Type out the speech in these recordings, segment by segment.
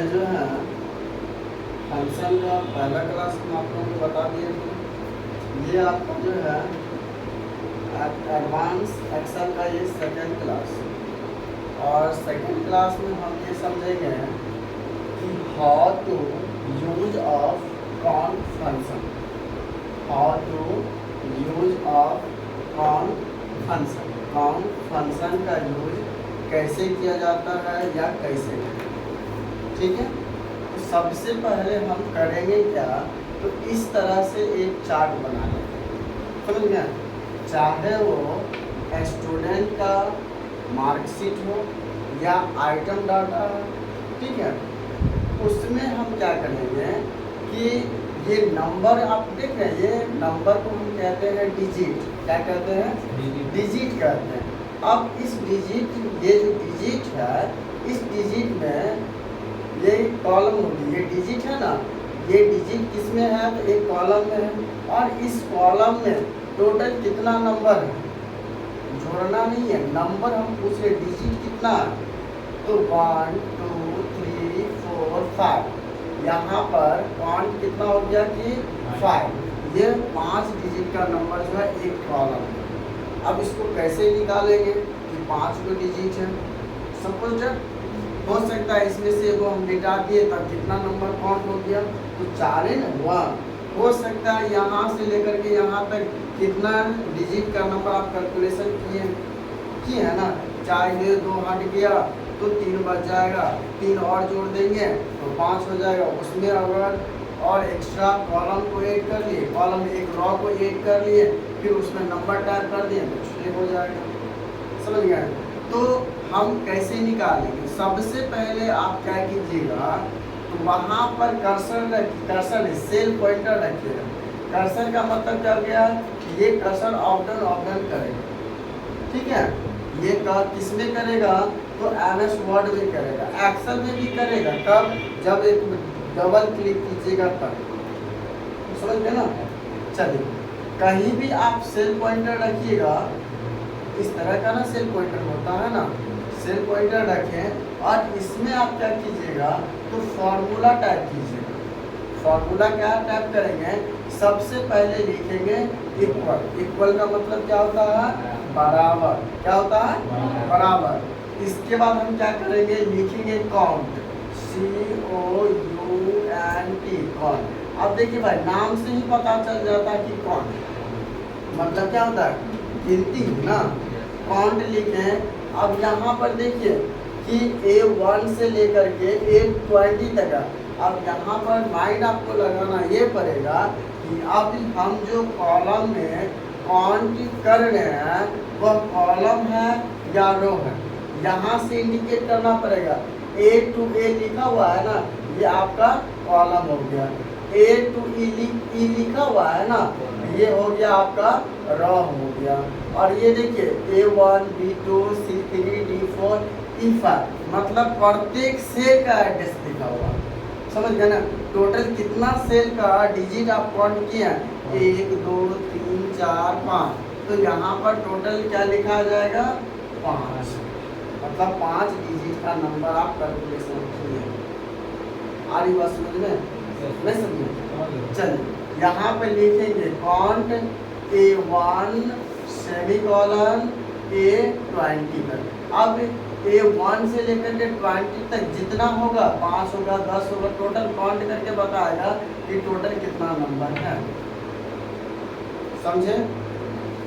जो है फंक्शन का पहला क्लास हम आप लोगों को बता दिए थे। ये आपका जो है एडवांस एक्सेल का ये सेकेंड क्लास, और सेकेंड क्लास में हम ये समझेंगे कि how to use of con function, how to use of con function, con function का यूज कैसे किया जाता है या कैसे करें। ठीक है, तो सबसे पहले हम करेंगे क्या, तो इस तरह से एक चार्ट बना लेंगे। समझ गए, चाहे वो स्टूडेंट का मार्कशीट हो या आइटम डाटा, ठीक है, उसमें हम क्या करेंगे कि ये नंबर आप देख रहे हैं, ये नंबर को हम कहते हैं डिजिट। क्या कहते हैं? डिजिट कहते हैं। अब इस डिजिट, ये जो डिजिट है, इस डिजिट में ये कॉलम होगी, ये डिजिट है ना, ये डिजिट किस में है, तो एक कॉलम में है, और इस कॉलम में टोटल कितना नंबर है, जोड़ना नहीं है, नंबर हम पूछ रहे डिजिट कितना है, तो 1 2 3 4 5, यहाँ पर काउंट कितना हो गया कि 5, ये 5 डिजिट का नंबर जो है एक कॉलम है। अब इसको कैसे निकालेंगे कि 5 को डिजिट है, सपोज हो सकता है इसमें से वो हम मिटा दिए तब कितना नंबर काउंट हो गया, तो 4 है ना, 1। हो सकता है यहाँ से लेकर के यहाँ तक कितना डिजिट का नंबर आप कैलकुलेशन किए है ना, 4 में 2 हट गया तो 3 बच जाएगा, 3 और जोड़ देंगे तो 5 हो जाएगा। उसमें अगर और एक्स्ट्रा कॉलम को ऐड कर लिए, कॉलम एक रॉ को ऐड कर लिए, फिर उसमें नंबर टाइप कर दिए तो 6 हो जाएगा। समझ गए, तो हम कैसे निकालेंगे, सबसे पहले आप क्या कीजिएगा, तो वहाँ पर कर्सर सेल पॉइंटर रखिएगा। कर्सर का मतलब क्या गया, ये कर्सर अप डाउन करेगा। ठीक है, ये किस में करेगा, तो MS वर्ड में करेगा, एक्सेल में भी करेगा। कब, जब एक डबल क्लिक कीजिएगा तब। समझ गए ना। चलिए, कहीं भी आप सेल पॉइंटर रखिएगा, इस तरह का ना सेल पॉइंटर होता है ना, सेल पॉइंटर रखें और इसमें आप क्या कीजिएगा, तो फॉर्मूला टाइप कीजिएगा। फॉर्मूला क्या टाइप करेंगे, सबसे पहले लिखेंगे इक्वल। इक्वल का मतलब क्या होता है, बराबर। क्या होता है, बराबर। इसके बाद हम क्या करेंगे, लिखेंगे काउंट, COUNT, काउंट। अब देखिए भाई, नाम से ही पता चल जाता है कि काउंट मतलब क्या होता है, गिनती ना। काउंट लिखें। अब यहाँ पर देखिए कि A1 से लेकर के A20 तक है। अब यहाँ पर माइंड आपको लगाना ये पड़ेगा कि अब हम जो कॉलम में काउंट कर रहे हैं वह कॉलम है या रो है, यहाँ से इंडिकेट करना पड़ेगा। A to A लिखा हुआ है ना, ये आपका कॉलम हो गया। A to E लिखा हुआ है ना, ये हो गया आपका रॉ हो गया। और ये देखिए A1 B2 C3 D4 E5, मतलब प्रत्येक सेल का एड्रेस लिखा हुआ। समझ गए ना। टोटल कितना सेल का डिजिट आप काउंट किए हैं, 1 2 3 4 5, तो यहाँ पर टोटल क्या लिखा जाएगा, 5, मतलब 5 डिजिट का नंबर आप कैलकुलेशन किए। आ रही बात समझ में, नहीं समझे। चलिए, यहाँ पे लिखेंगे काउंट A1 सेमीकोलन A20 तक। अब A1 से लेकर के 20 तक जितना होगा, 5 होगा 10 होगा, टोटल काउंट करके बताएगा कि टोटल कितना नंबर है। समझे,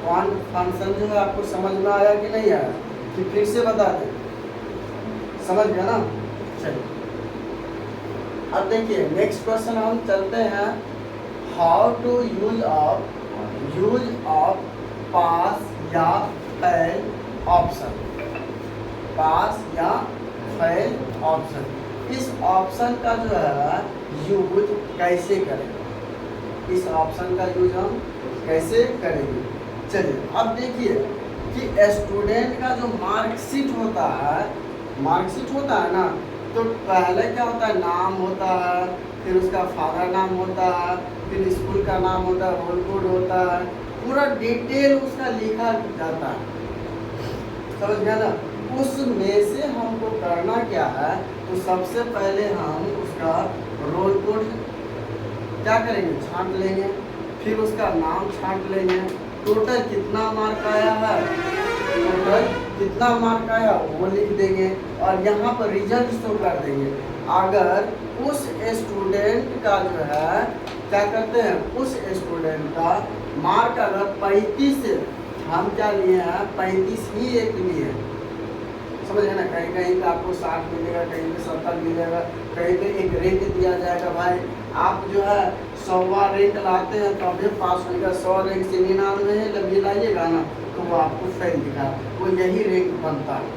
काउंट फंक्शन जो है आपको समझ में आया कि नहीं आया, कि फिर से बता दें, समझ गया ना। चलिए, अब देखिए नेक्स्ट क्वेश्चन हम चलते हैं, हाउ टू यूज ऑफ पास या फेल ऑप्शन। पास या फेल ऑप्शन, इस ऑप्शन का जो है यूज कैसे करेंगे, इस ऑप्शन का यूज हम कैसे करेंगे। चलिए, अब देखिए कि स्टूडेंट का जो मार्कशीट होता है ना, तो पहले क्या होता है, नाम होता है, फिर उसका फादर नाम होता है, फिर स्कूल का नाम होता है, रोल कोड होता है, पूरा डिटेल उसका लिखा जाता है। समझ गया ना। उसमें से हमको करना क्या है, तो सबसे पहले हम उसका रोल कोड क्या करेंगे, छांट लेंगे, फिर उसका नाम छांट लेंगे, टोटल कितना मार्क आया है, टोटल कितना मार्क आया वो लिख देंगे और यहाँ पर रिजल्ट शो कर देंगे। अगर उस स्टूडेंट का जो है क्या करते हैं, उस स्टूडेंट का मार्क अगर 35 से हम क्या लिए हैं, 35 ही एक लिए, समझ गए ना। कहीं कहीं पे आपको 60 मिलेगा, कहीं पे 70 मिलेगा, कहीं पे एक रैंक दिया जाएगा, भाई आप जो है 100वां रैंक लाते हैं तो अभी पास होगा, 100 रैंक से 99 है जब ये लाइएगा ना तो वो आपको फेल दिखा, वो यही रैंक बनता है,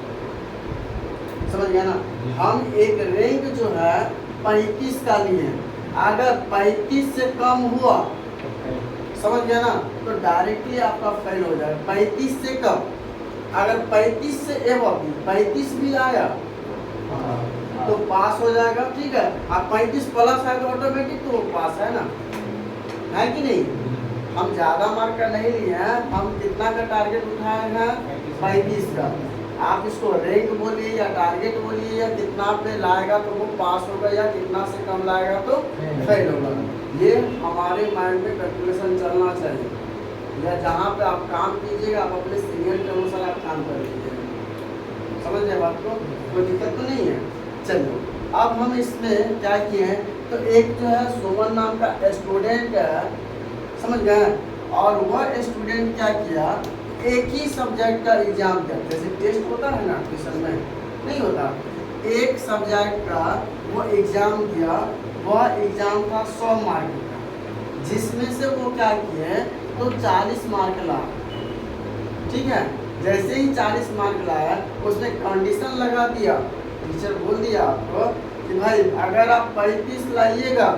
समझ गया ना। हम एक रैंक जो है 35 का लिए, अगर 35 से कम हुआ, समझ गया ना, तो डायरेक्टली आपका फेल हो जाएगा। 35 से कम, अगर 35 से एबव 35 भी आया तो पास हो जाएगा, ठीक है। अब 35 प्लस है तो ऑटोमेटिक तो पास है ना, है कि नहीं। हम ज़्यादा मार्क का नहीं लिए हैं, हम कितना का टारगेट उठाए हैं, 35 का। आप इसको रैंक बोलिए या टारगेट बोलिए या कितना पे लाएगा तो वो पास होगा या कितना से कम लाएगा तो फेल होगा। ये हमारे माइंड में कैलकुलेशन चलना चाहिए, या जहाँ पे आप काम कीजिएगा आप अपने सीनियर के अनुसार आप काम कर लीजिएगा, समझ गए बात को, कोई दिक्कत तो नहीं है। चलो अब हम इसमें क्या किए हैं, तो एक जो है सुमन नाम का स्टूडेंट है, समझ गए, और वह स्टूडेंट क्या किया, एक ही सब्जेक्ट का एग्जाम दिया, जैसे टेस्ट होता है ना ट्यूशन में, नहीं होता, एक सब्जेक्ट का वो एग्जाम दिया, वह एग्जाम था 100 मार्क का, जिसमें से वो क्या किए तो 40 मार्क ला, ठीक है। जैसे ही 40 मार्क लाया उसने कंडीशन लगा दिया, टीचर बोल दिया आपको कि भाई अगर आप 35 लाइएगा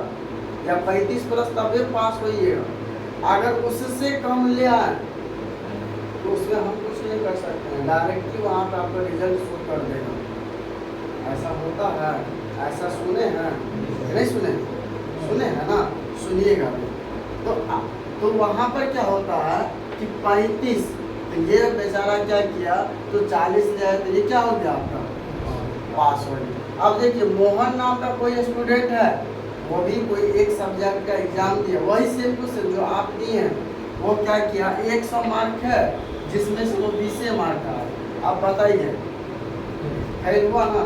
या 35 प्लस तभी पास होइएगा, अगर उससे कम ले आए तो उसमें हम कुछ नहीं कर सकते हैं, डायरेक्टली वहाँ पर आपका रिजल्ट शो कर देगा। ऐसा होता है, ऐसा सुने हैं नहीं सुने, सुने हैं ना, सुनिएगा। तो वहाँ पर क्या होता है कि 35, तो ये बेचारा क्या किया तो 40 ले आया, तो ये क्या हो गया आपका पास हो गया। अब देखिए मोहन नाम का कोई स्टूडेंट है, वो भी कोई एक सब्जेक्ट का एग्जाम दिया, वही सेम टू सेम जो आप दिए हैं, वो क्या किया 100 मार्क है जिसमें से वो 20 मार्क का है। अब बताइए फेल हुआ ना,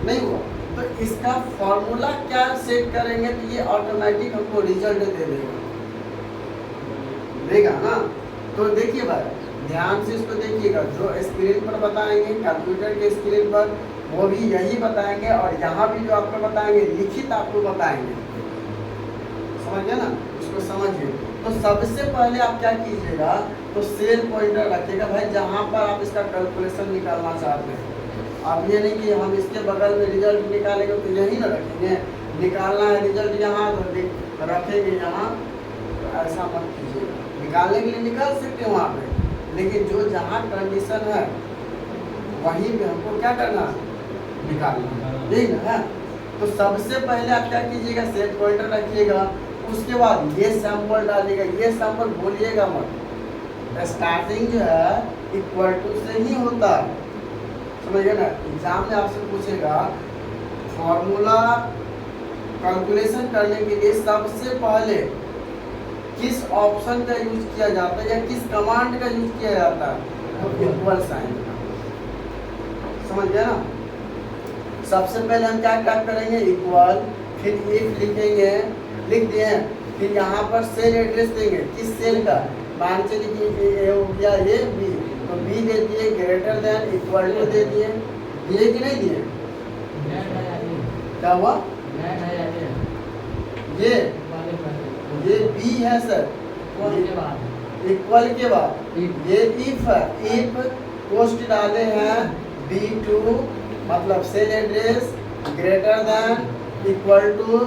नहीं हुआ। तो इसका फॉर्मूला क्या सेट करेंगे तो ये ऑटोमेटिक हमको रिजल्ट दे देगा ना। तो देखिए भाई ध्यान से इसको देखिएगा, जो स्क्रीन पर बताएंगे कंप्यूटर के स्क्रीन पर वो भी यही बताएंगे, और यहाँ भी जो आपको बताएंगे लिखित आपको बताएंगे, समझ गए ना, इसको समझिए। तो सबसे पहले आप क्या कीजिएगा तो सेल पॉइंटर रखिएगा भाई, जहाँ पर आप इसका कैलकुलेशन निकालना चाहते हैं। अब ये नहीं कि हम इसके बगल में रिजल्ट निकालेंगे तो यही ना रखेंगे, निकालना है रिजल्ट यहाँ तो रखेंगे यहाँ, तो ऐसा मत कीजिएगा। निकालने के लिए निकाल सकते हैं वहाँ पे, लेकिन जो जहाँ कंडीशन है वहीं पे हमको क्या करना है, निकालना, ठीक है। तो सबसे पहले आप क्या कीजिएगा सेट पॉइंटर रखिएगा, उसके बाद ये सैंपल डालिएगा, ये सैंपल बोलिएगा मत, स्टार्टिंग जो है इक्वल टू से ही होता है, समझिए ना। एग्जाम में आपसे पूछेगा फॉर्मूला कैलकुलेशन करने के लिए सबसे पहले किस ऑप्शन का यूज किया जाता है या किस कमांड का यूज किया जाता है, तो इक्वल साइन का, समझ गया ना। सबसे पहले हम क्या क्या करेंगे इक्वल, फिर एक लिखेंगे, लिख दिए, फिर यहाँ पर सेल एड्रेस देंगे, किस सेल का, मान चलिए कि ए हो गया ये बी, तो बी दे दिए, ग्रेटर देन इक्वल टू दे दिए, दिए कि नहीं दिए, क्या हुआ ये बी है सर, इक्वल के बाद ये इफ है, इफ पोस्ट डाले हैं B2 मतलब cell address greater than equal to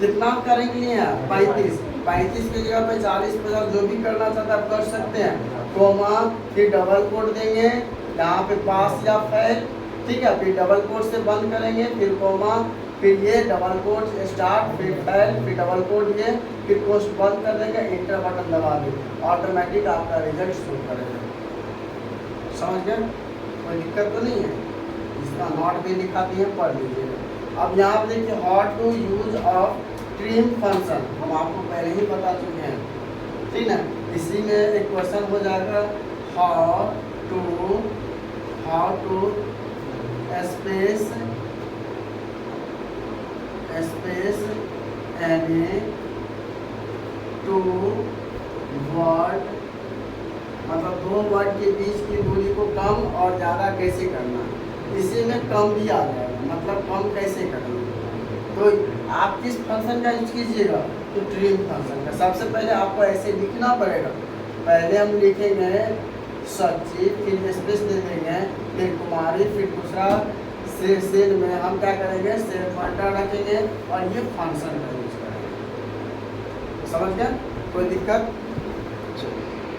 कितना करेंगे यहाँ 35 की जगह पे 40 50 जो भी करना चाहता है कर सकते हैं, कोमा, फिर डबल कोड देंगे यहाँ पे पास या फेल, ठीक है, फिर डबल कोड से बंद करेंगे, फिर कोमा, फिर ये डबल कोड स्टार्ट, फिर फेल, फिर डबल कोड ये, फिर पोस्ट बंद कर देंगे, इंटर बटन दबा देंगे, ऑटोमेटिक आपका रिजल्ट शो करेगा, समझ गए, कोई दिक्कत तो नहीं है। इसका नोट भी लिखा दिए, पढ़ लीजिए। अब यहाँ पे देखिए how to use of trim function हम आपको पहले ही बता चुके हैं, ठीक ना। इसी में एक क्वेश्चन हो जाएगा how to space any two word, मतलब दो वर्ड के बीच की दूरी को कम और ज़्यादा कैसे करना। इसी में कम भी आ जाएगा, मतलब कम कैसे करना। तो आप किस फंक्शन का यूज कीजिएगा, तो ट्रिम फंक्शन का। सबसे पहले आपको ऐसे लिखना पड़ेगा, पहले हम लिखेंगे सच्ची, फिर स्पेस दे देंगे, फिर कुमारी, फिर दूसरा सेल में हम क्या करेंगे, सेल पॉइंटर रखेंगे और ये फंक्शन का यूज करेंगे। समझ गए, कोई दिक्कत